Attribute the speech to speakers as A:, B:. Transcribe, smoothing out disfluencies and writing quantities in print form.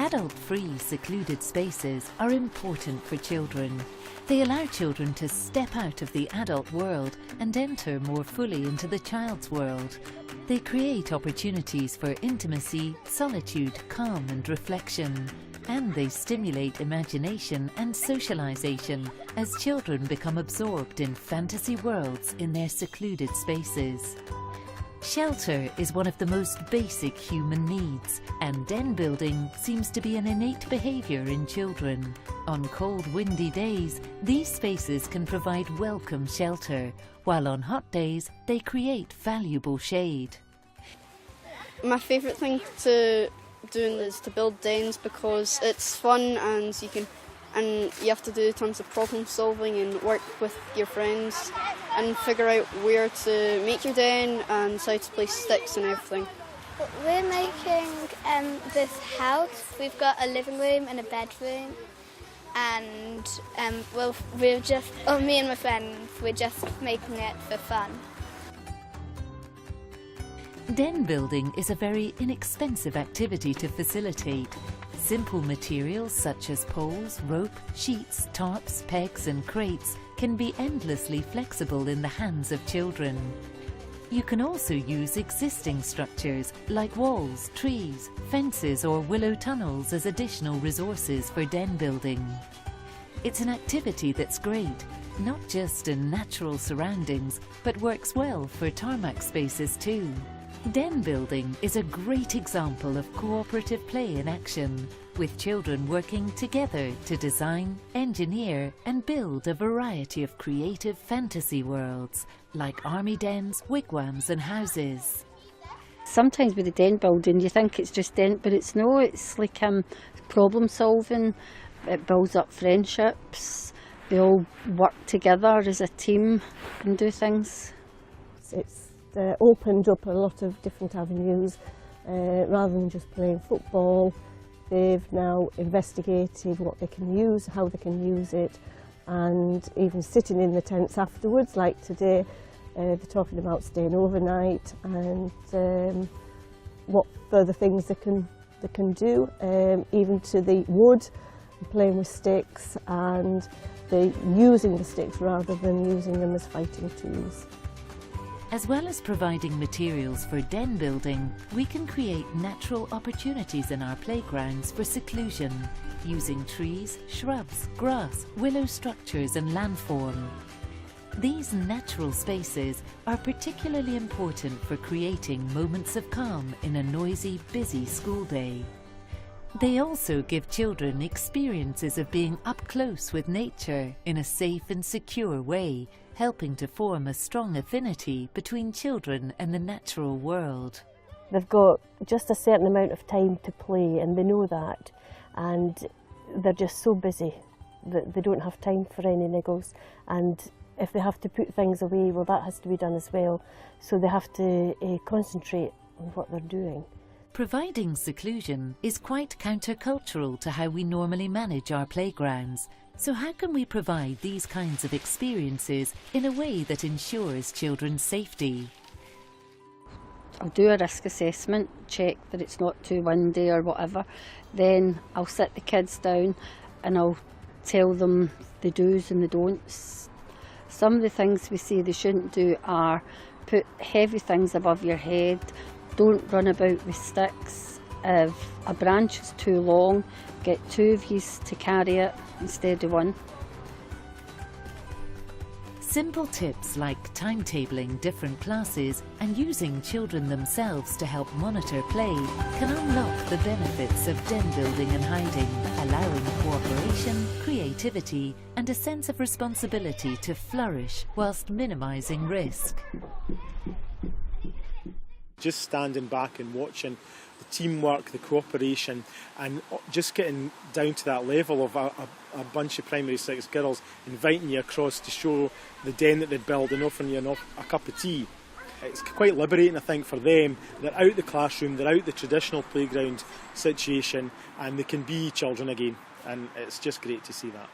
A: Adult-free, secluded spaces are important for children. They allow children to step out of the adult world and enter more fully into the child's world. They create opportunities for intimacy, solitude, calm and reflection. And they stimulate imagination and socialization as children become absorbed in fantasy worlds in their secluded spaces. Shelter is one of the most basic human needs, and den building seems to be an innate behaviour in children. On cold, windy days, these spaces can provide welcome shelter, while on hot days, they create valuable shade.
B: My favourite thing to doing is to build dens because it's fun and you have to do tons of problem solving and work with your friends and figure out where to make your den and how to place sticks and everything.
C: We're making this house. We've got a living room and a bedroom, and me and my friends, we're just making it for fun.
A: Den building is a very inexpensive activity to facilitate. Simple materials such as poles, rope, sheets, tarps, pegs and crates can be endlessly flexible in the hands of children. You can also use existing structures like walls, trees, fences or willow tunnels as additional resources for den building. It's an activity that's great, not just in natural surroundings, but works well for tarmac spaces too. Den building is a great example of cooperative play in action, with children working together to design, engineer and build a variety of creative fantasy worlds, like army dens, wigwams and houses.
D: Sometimes with the den building you think it's just den, but it's like problem solving. It builds up friendships, they all work together as a team and do things.
E: It's opened up a lot of different avenues. Rather than just playing football, they've now investigated what they can use, how they can use it, and even sitting in the tents afterwards, like today. They're talking about staying overnight and what further things they can do, even to the wood, playing with sticks, and they're using the sticks rather than using them as fighting tools.
A: As well as providing materials for den building, we can create natural opportunities in our playgrounds for seclusion, using trees, shrubs, grass, willow structures and landform. These natural spaces are particularly important for creating moments of calm in a noisy, busy school day. They also give children experiences of being up close with nature in a safe and secure way, helping to form a strong affinity between children and the natural world.
E: They've got just a certain amount of time to play and they know that, and they're just so busy that they don't have time for any niggles, and if they have to put things away, well, that has to be done as well, so they have to concentrate on what they're doing.
A: Providing seclusion is quite countercultural to how we normally manage our playgrounds. So how can we provide these kinds of experiences in a way that ensures children's safety?
D: I'll do a risk assessment, check that it's not too windy or whatever. Then I'll sit the kids down and I'll tell them the do's and the don'ts. Some of the things we say they shouldn't do are put heavy things above your head, don't run about with sticks. If a branch is too long, get two of you to carry it instead of one.
A: Simple tips like timetabling different classes and using children themselves to help monitor play can unlock the benefits of den building and hiding, allowing cooperation, creativity and a sense of responsibility to flourish whilst minimising risk.
F: Just standing back and watching the teamwork, the cooperation, and just getting down to that level of a bunch of primary six girls inviting you across to show the den that they'd built and offering you a cup of tea. It's quite liberating, I think, for them. They're out the classroom, they're out the traditional playground situation, and they can be children again, and it's just great to see that.